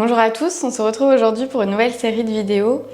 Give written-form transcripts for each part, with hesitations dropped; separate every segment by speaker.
Speaker 1: Bonjour à tous, on se retrouve aujourd'hui pour une nouvelle série de vidéos.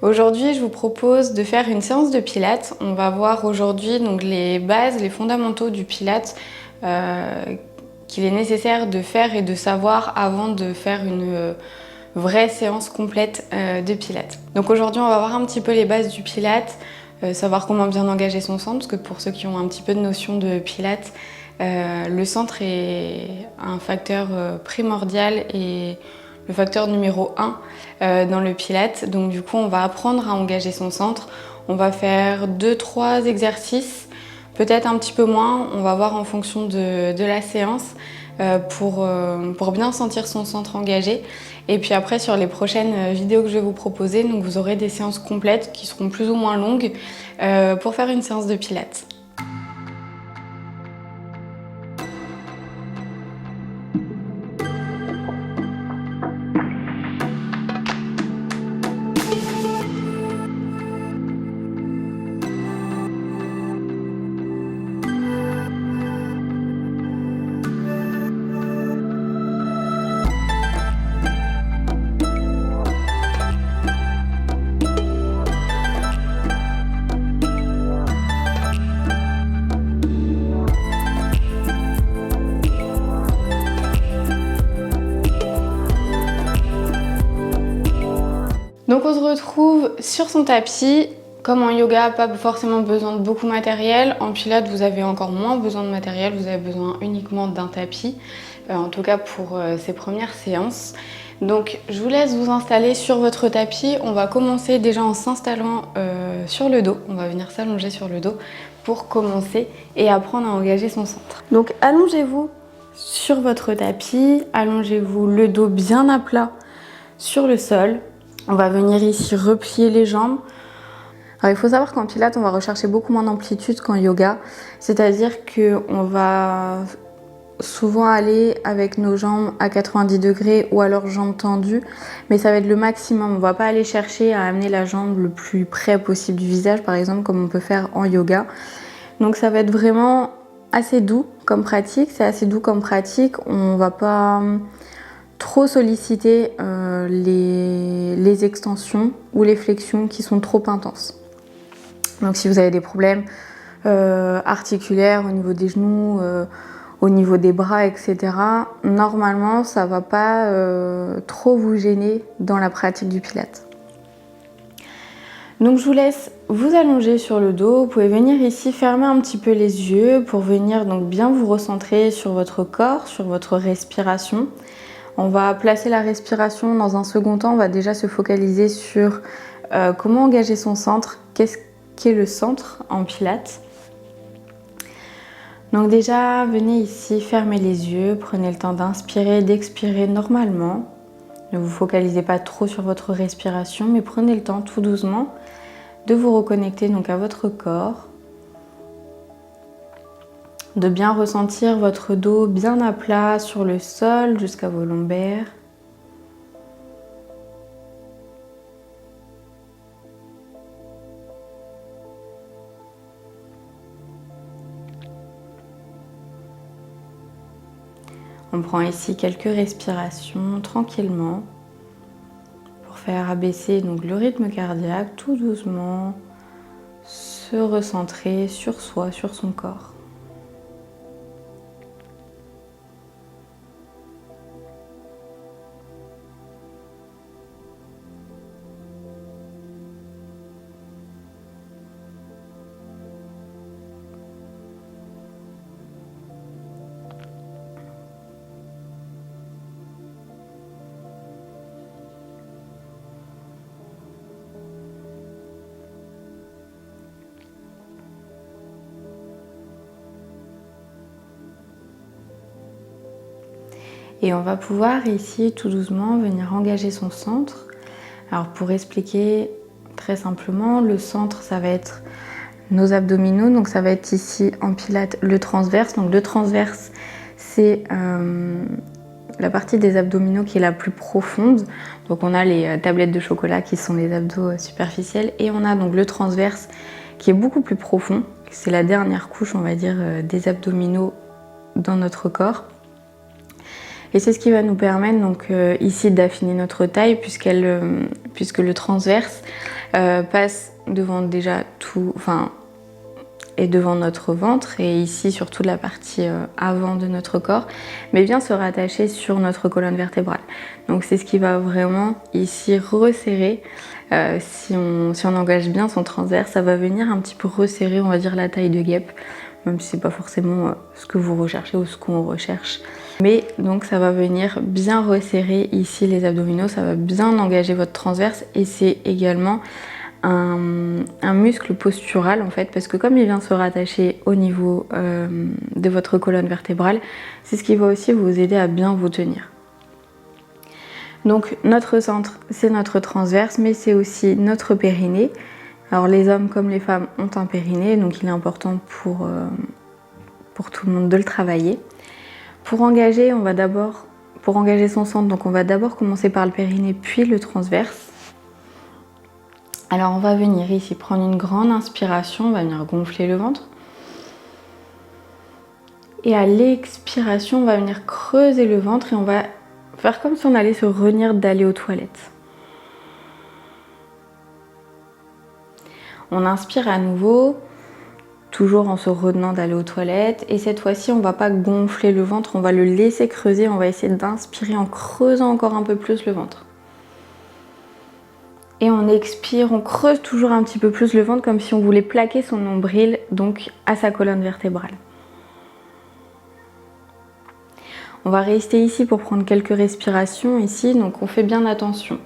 Speaker 1: Aujourd'hui, je vous propose de faire une séance de pilates. On va voir aujourd'hui donc les bases, les fondamentaux du pilates qu'il est nécessaire de faire et de savoir avant de faire une vraie séance complète de pilates. Donc aujourd'hui, on va voir un petit peu les bases du pilates, savoir comment bien engager son centre, parce que pour ceux qui ont un petit peu de notion de pilates, le centre est un facteur primordial et le facteur numéro 1 dans le pilates. Donc du coup, on va apprendre à engager son centre. On va faire 2-3 exercices, peut-être un petit peu moins. On va voir en fonction de la séance pour bien sentir son centre engagé. Et puis après, sur les prochaines vidéos que je vais vous proposer, donc vous aurez des séances complètes qui seront plus ou moins longues pour faire une séance de pilates. Donc on se retrouve sur son tapis. Comme en yoga, pas forcément besoin de beaucoup de matériel. En pilates, vous avez encore moins besoin de matériel. Vous avez besoin uniquement d'un tapis, en tout cas pour ces premières séances. Donc je vous laisse vous installer sur votre tapis. On va commencer déjà en s'installant sur le dos. On va venir s'allonger sur le dos pour commencer et apprendre à engager son centre. Donc allongez-vous sur votre tapis. Allongez-vous le dos bien à plat sur le sol. On va venir ici replier les jambes. Alors, il faut savoir qu'en pilates, on va rechercher beaucoup moins d'amplitude qu'en yoga. C'est-à-dire qu'on va souvent aller avec nos jambes à 90 degrés ou alors jambes tendues. Mais ça va être le maximum. On ne va pas aller chercher à amener la jambe le plus près possible du visage, par exemple, comme on peut faire en yoga. Donc ça va être vraiment assez doux comme pratique. C'est assez doux comme pratique. On ne va pas trop solliciter les extensions ou les flexions qui sont trop intenses. Donc si vous avez des problèmes articulaires au niveau des genoux, au niveau des bras, etc., normalement ça ne va pas trop vous gêner dans la pratique du pilates. Donc je vous laisse vous allonger sur le dos. Vous pouvez venir ici fermer un petit peu les yeux pour venir donc bien vous recentrer sur votre corps, sur votre respiration. On va placer la respiration dans un second temps. On va déjà se focaliser sur comment engager son centre. Qu'est-ce qu'est le centre en pilates? Donc déjà, venez ici, fermez les yeux. Prenez le temps d'inspirer et d'expirer normalement. Ne vous focalisez pas trop sur votre respiration, mais prenez le temps tout doucement de vous reconnecter donc à votre corps. De bien ressentir votre dos bien à plat sur le sol jusqu'à vos lombaires. On prend ici quelques respirations tranquillement pour faire abaisser donc le rythme cardiaque tout doucement, se recentrer sur soi, sur son corps. Et on va pouvoir ici tout doucement venir engager son centre. Alors pour expliquer très simplement, le centre ça va être nos abdominaux, donc ça va être ici en pilates le transverse. Donc le transverse c'est la partie des abdominaux qui est la plus profonde. Donc on a les tablettes de chocolat qui sont les abdos superficiels et on a donc le transverse qui est beaucoup plus profond. C'est la dernière couche on va dire des abdominaux dans notre corps. Et c'est ce qui va nous permettre donc ici d'affiner notre taille puisque le transverse passe devant déjà tout, et devant notre ventre et ici sur toute la partie avant de notre corps, mais vient se rattacher sur notre colonne vertébrale. Donc c'est ce qui va vraiment ici resserrer, si on engage bien son transverse, ça va venir un petit peu resserrer, on va dire, la taille de guêpe, même si c'est pas forcément ce que vous recherchez ou ce qu'on recherche. Mais donc ça va venir bien resserrer ici les abdominaux, ça va bien engager votre transverse et c'est également un muscle postural en fait, parce que comme il vient se rattacher au niveau de votre colonne vertébrale, c'est ce qui va aussi vous aider à bien vous tenir. Donc notre centre, c'est notre transverse, mais c'est aussi notre périnée. Alors les hommes comme les femmes ont un périnée, donc il est important pour tout le monde de le travailler. Pour engager son centre, donc on va d'abord commencer par le périnée, puis le transverse. Alors on va venir ici prendre une grande inspiration, on va venir gonfler le ventre. Et à l'expiration, on va venir creuser le ventre et on va faire comme si on allait se retenir d'aller aux toilettes. On inspire à nouveau, toujours en se retenant d'aller aux toilettes. Et cette fois-ci, on ne va pas gonfler le ventre, on va le laisser creuser. On va essayer d'inspirer en creusant encore un peu plus le ventre. Et on expire, on creuse toujours un petit peu plus le ventre comme si on voulait plaquer son nombril donc à sa colonne vertébrale. On va rester ici pour prendre quelques respirations ici, donc on fait bien attention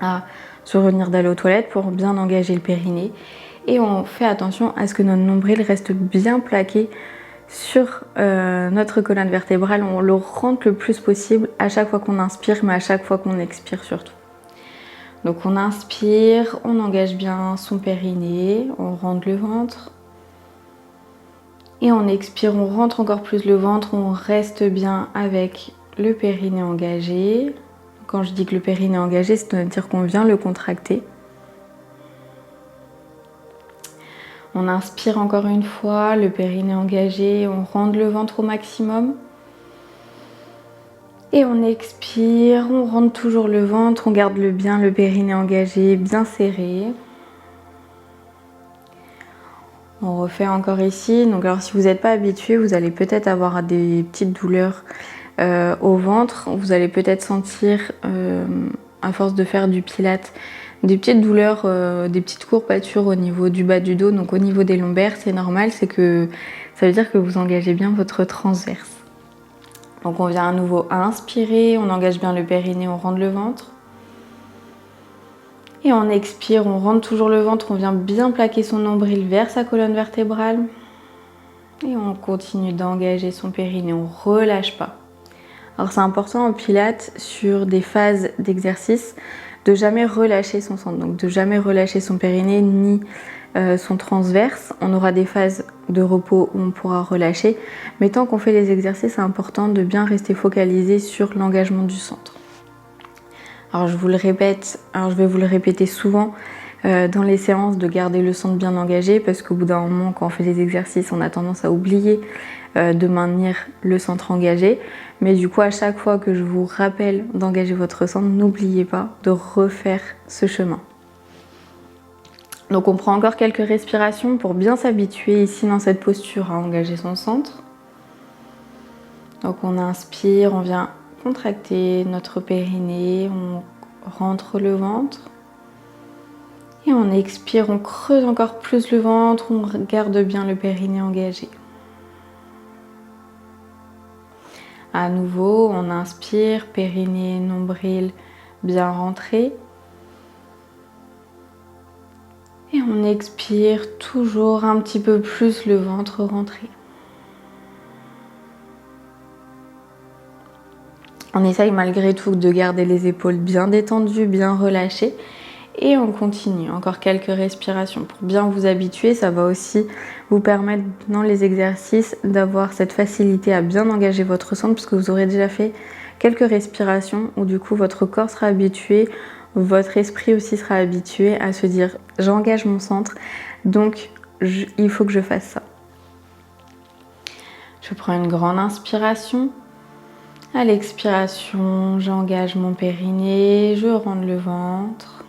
Speaker 1: à se retenir d'aller aux toilettes pour bien engager le périnée. Et on fait attention à ce que notre nombril reste bien plaqué sur notre colonne vertébrale. On le rentre le plus possible à chaque fois qu'on inspire, mais à chaque fois qu'on expire surtout. Donc on inspire, on engage bien son périnée, on rentre le ventre. Et on expire, on rentre encore plus le ventre, on reste bien avec le périnée engagé. Quand je dis que le périnée est engagé, c'est-à-dire qu'on vient le contracter. On inspire encore une fois, le périnée engagé, on rentre le ventre au maximum. Et on expire, on rentre toujours le ventre, on garde bien le périnée engagé, bien serré. On refait encore ici. Donc alors si vous n'êtes pas habitué, vous allez peut-être avoir des petites douleurs au ventre. Vous allez peut-être sentir, à force de faire du pilate, des petites douleurs, des petites courbatures au niveau du bas du dos, donc au niveau des lombaires. C'est normal, c'est que ça veut dire que vous engagez bien votre transverse. Donc on vient à nouveau inspirer, on engage bien le périnée, on rentre le ventre. Et on expire, on rentre toujours le ventre, on vient bien plaquer son nombril vers sa colonne vertébrale. Et on continue d'engager son périnée, on ne relâche pas. Alors c'est important en pilates, sur des phases d'exercice, de jamais relâcher son centre, donc de jamais relâcher son périnée ni son transverse. On aura des phases de repos où on pourra relâcher, mais tant qu'on fait les exercices, c'est important de bien rester focalisé sur l'engagement du centre. Alors je vous le répète, je vais vous le répéter souvent dans les séances, de garder le centre bien engagé, parce qu'au bout d'un moment, quand on fait les exercices, on a tendance à oublier de maintenir le centre engagé. Mais du coup, à chaque fois que je vous rappelle d'engager votre centre, n'oubliez pas de refaire ce chemin. Donc on prend encore quelques respirations pour bien s'habituer ici dans cette posture à engager son centre. Donc on inspire, on vient contracter notre périnée, on rentre le ventre. Et on expire, on creuse encore plus le ventre, on garde bien le périnée engagé. À nouveau, on inspire, périnée, nombril bien rentré. Et on expire toujours un petit peu plus le ventre rentré. On essaye malgré tout de garder les épaules bien détendues, bien relâchées. Et on continue, encore quelques respirations pour bien vous habituer. Ça va aussi vous permettre dans les exercices d'avoir cette facilité à bien engager votre centre, puisque vous aurez déjà fait quelques respirations où du coup votre corps sera habitué, votre esprit aussi sera habitué à se dire j'engage mon centre, donc il faut que je fasse ça. Je prends une grande inspiration. À l'expiration, j'engage mon périnée, je rentre le ventre.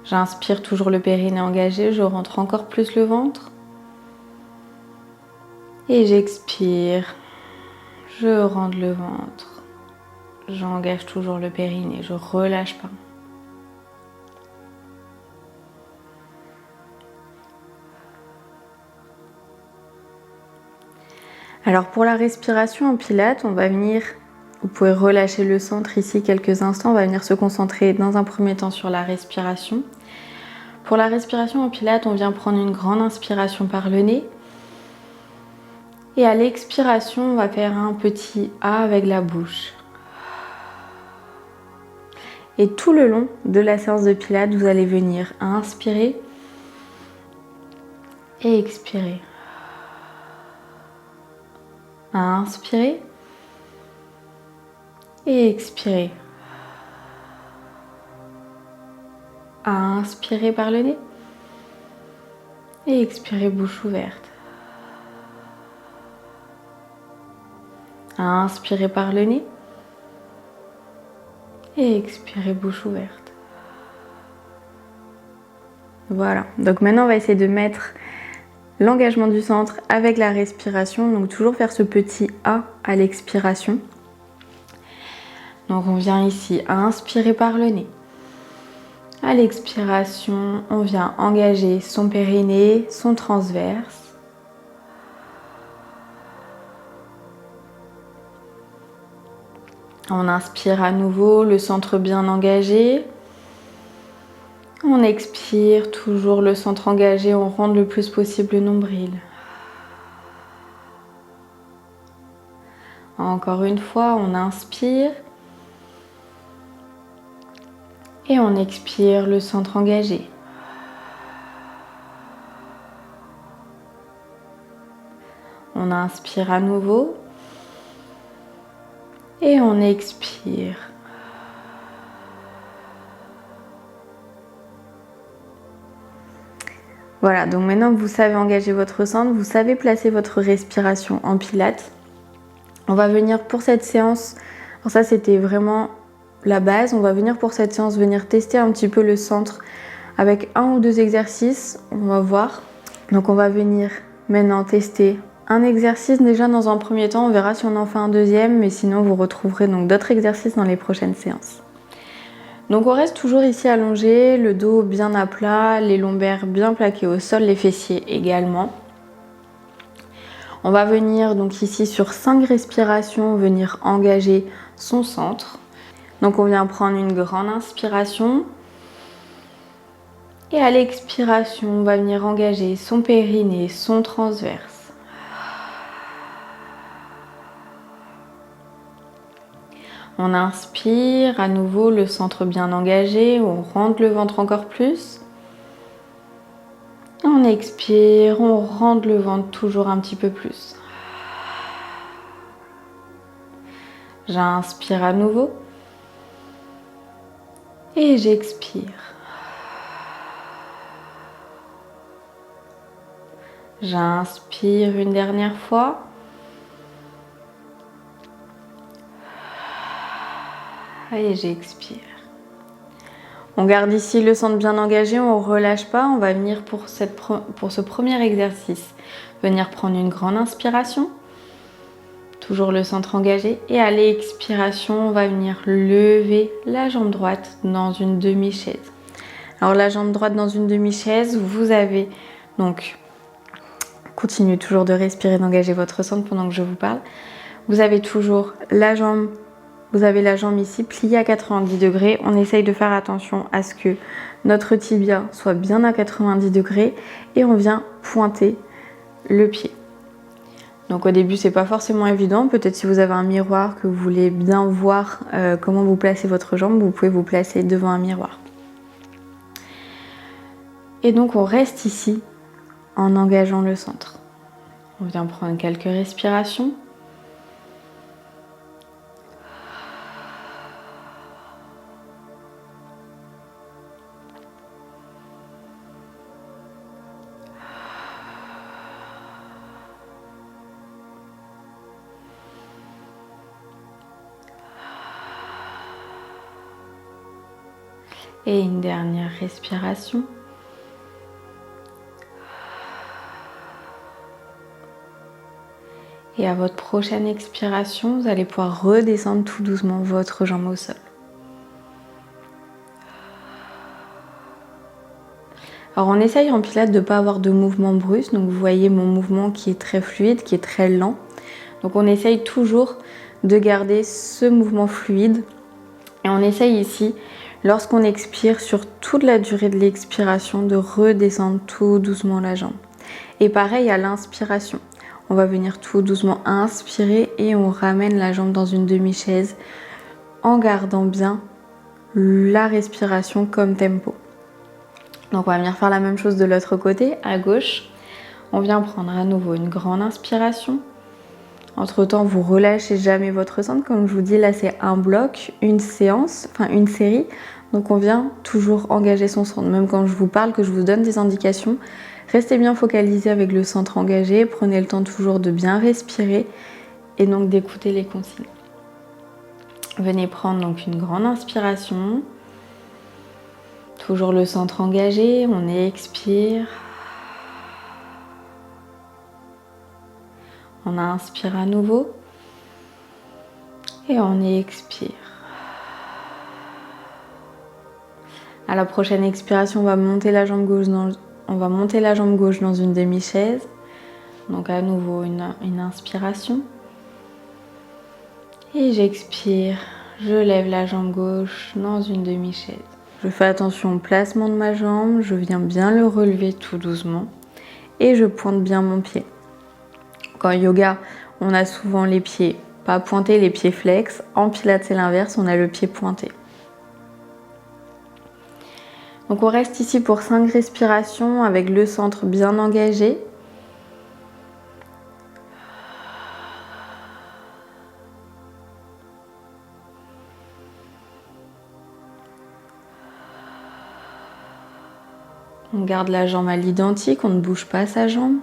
Speaker 1: J'inspire toujours le périnée engagé, je rentre encore plus le ventre. Et j'expire, je rentre le ventre. J'engage toujours le périnée, je relâche pas. Alors pour la respiration en pilates, on va venir, vous pouvez relâcher le centre ici quelques instants, on va venir se concentrer dans un premier temps sur la respiration. Pour la respiration en pilates, on vient prendre une grande inspiration par le nez. Et à l'expiration, on va faire un petit A avec la bouche. Et tout le long de la séance de pilates, vous allez venir inspirer et expirer. Inspirer et expirer. Inspirer par le nez et expirer bouche ouverte. Inspirer par le nez et expirer bouche ouverte. Voilà, donc maintenant on va essayer de mettre l'engagement du centre avec la respiration, donc toujours faire ce petit A à l'expiration. Donc on vient ici inspirer par le nez. À l'expiration, on vient engager son périnée, son transverse. On inspire à nouveau, le centre bien engagé. On expire, toujours le centre engagé, on rentre le plus possible le nombril. Encore une fois, on inspire. Et on expire, le centre engagé. On inspire à nouveau. Et on expire. Voilà, donc maintenant que vous savez engager votre centre, vous savez placer votre respiration en pilates. On va venir pour cette séance, alors ça c'était vraiment la base, on va venir pour cette séance venir tester un petit peu le centre avec un ou deux exercices, on va voir. Donc on va venir maintenant tester un exercice déjà dans un premier temps, on verra si on en fait un deuxième, mais sinon vous retrouverez donc d'autres exercices dans les prochaines séances. Donc on reste toujours ici allongé, le dos bien à plat, les lombaires bien plaqués au sol, les fessiers également. On va venir donc ici sur 5 respirations, venir engager son centre. Donc on vient prendre une grande inspiration. Et à l'expiration, on va venir engager son périnée, son transverse. On inspire, à nouveau le centre bien engagé, on rentre le ventre encore plus. On expire, on rentre le ventre toujours un petit peu plus. J'inspire à nouveau. Et j'expire. J'inspire une dernière fois. Et j'expire. On garde ici le centre bien engagé, on ne relâche pas. On va venir pour ce premier exercice, venir prendre une grande inspiration. Toujours le centre engagé. Et à l'expiration, on va venir lever la jambe droite dans une demi-chaise. Alors la jambe droite dans une demi-chaise, vous avez donc... Continuez toujours de respirer, d'engager votre centre pendant que je vous parle. Vous avez toujours la jambe... Vous avez la jambe ici pliée à 90 degrés. On essaye de faire attention à ce que notre tibia soit bien à 90 degrés et on vient pointer le pied. Donc au début, c'est pas forcément évident. Peut-être si vous avez un miroir, que vous voulez bien voir comment vous placez votre jambe, vous pouvez vous placer devant un miroir. Et donc on reste ici en engageant le centre. On vient prendre quelques respirations. Et une dernière respiration. Et à votre prochaine expiration, vous allez pouvoir redescendre tout doucement votre jambe au sol. Alors on essaye en pilates de ne pas avoir de mouvement brusque, donc vous voyez mon mouvement qui est très fluide, qui est très lent. Donc on essaye toujours de garder ce mouvement fluide. Et on essaye ici, lorsqu'on expire, sur toute la durée de l'expiration, de redescendre tout doucement la jambe. Et pareil à l'inspiration. On va venir tout doucement inspirer et on ramène la jambe dans une demi-chaise en gardant bien la respiration comme tempo. Donc on va venir faire la même chose de l'autre côté, à gauche. On vient prendre à nouveau une grande inspiration. Entre temps, vous relâchez jamais votre centre. Comme je vous dis, là c'est un bloc, une séance, enfin une série. Donc on vient toujours engager son centre. Même quand je vous parle, que je vous donne des indications, restez bien focalisé avec le centre engagé. Prenez le temps toujours de bien respirer et donc d'écouter les consignes. Venez prendre donc une grande inspiration. Toujours le centre engagé, on expire. On inspire à nouveau. Et on expire. À la prochaine expiration, on va monter la jambe gauche dans une demi-chaise. Donc à nouveau une inspiration. Et j'expire. Je lève la jambe gauche dans une demi-chaise. Je fais attention au placement de ma jambe, je viens bien le relever tout doucement et je pointe bien mon pied. En yoga, on a souvent les pieds pas pointés, les pieds flex. En pilates, c'est l'inverse, on a le pied pointé. Donc on reste ici pour 5 respirations avec le centre bien engagé. On garde la jambe à l'identique, on ne bouge pas sa jambe.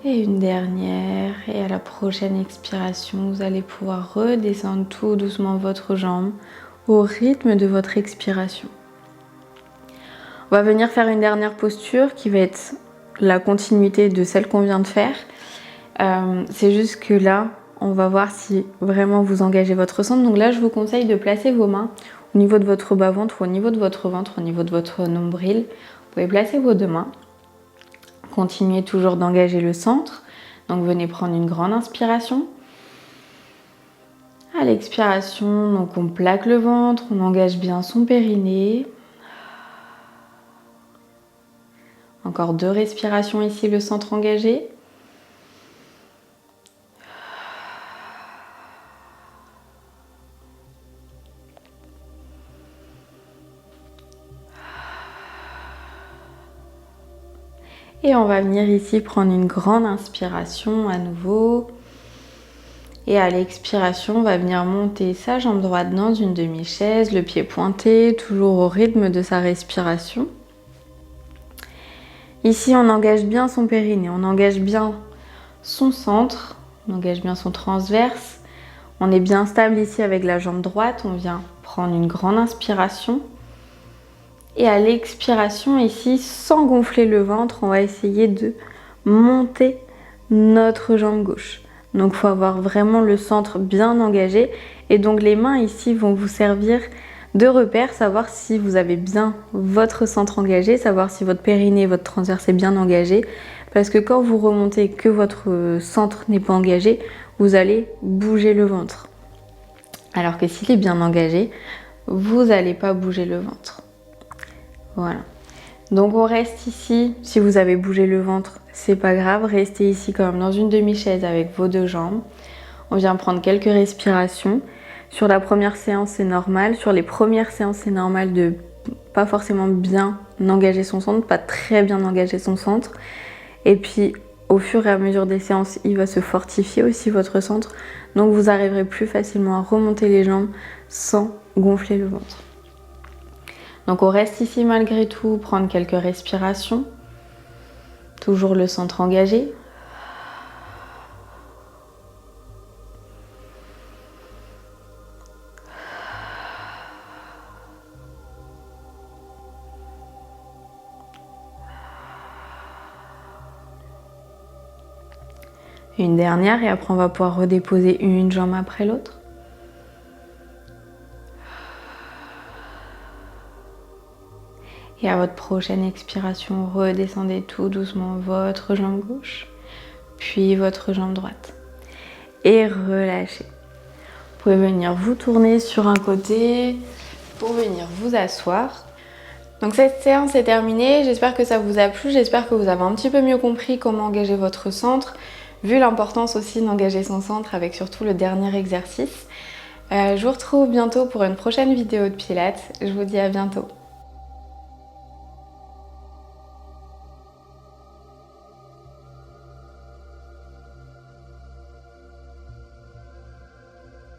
Speaker 1: Et une dernière. Et à la prochaine expiration, vous allez pouvoir redescendre tout doucement votre jambe au rythme de votre expiration. On va venir faire une dernière posture qui va être la continuité de celle qu'on vient de faire. C'est juste que là, on va voir si vraiment vous engagez votre centre. Donc là, je vous conseille de placer vos mains au niveau de votre bas-ventre ou au niveau de votre ventre, au niveau de votre nombril. Vous pouvez placer vos deux mains. Continuez toujours d'engager le centre. Donc venez prendre une grande inspiration. À l'expiration, donc on plaque le ventre, on engage bien son périnée. Encore 2 respirations ici, le centre engagé. Et on va venir ici prendre une grande inspiration à nouveau. Et à l'expiration, on va venir monter sa jambe droite dans une demi-chaise, le pied pointé, toujours au rythme de sa respiration. Ici, on engage bien son périnée, on engage bien son centre, on engage bien son transverse. On est bien stable ici avec la jambe droite, on vient prendre une grande inspiration. Et à l'expiration ici, sans gonfler le ventre, on va essayer de monter notre jambe gauche. Donc il faut avoir vraiment le centre bien engagé. Et donc les mains ici vont vous servir de repère, savoir si vous avez bien votre centre engagé, savoir si votre périnée, votre transverse est bien engagé. Parce que quand vous remontez et que votre centre n'est pas engagé, vous allez bouger le ventre. Alors que s'il est bien engagé, vous n'allez pas bouger le ventre. Voilà. Donc on reste ici. Si vous avez bougé le ventre, c'est pas grave. Restez ici quand même dans une demi-chaise avec vos deux jambes. On vient prendre quelques respirations. Sur la première séance, c'est normal. Sur les premières séances, c'est normal de pas forcément bien engager son centre, pas très bien engager son centre. Et puis au fur et à mesure des séances, il va se fortifier aussi votre centre. Donc vous arriverez plus facilement à remonter les jambes sans gonfler le ventre. Donc on reste ici malgré tout, prendre quelques respirations. Toujours le centre engagé. Une dernière et après on va pouvoir redéposer une jambe après l'autre. Et à votre prochaine expiration, redescendez tout doucement votre jambe gauche, puis votre jambe droite. Et relâchez. Vous pouvez venir vous tourner sur un côté pour venir vous asseoir. Donc cette séance est terminée, j'espère que ça vous a plu, j'espère que vous avez un petit peu mieux compris comment engager votre centre, vu l'importance aussi d'engager son centre avec surtout le dernier exercice. Je vous retrouve bientôt pour une prochaine vidéo de Pilates, je vous dis à bientôt.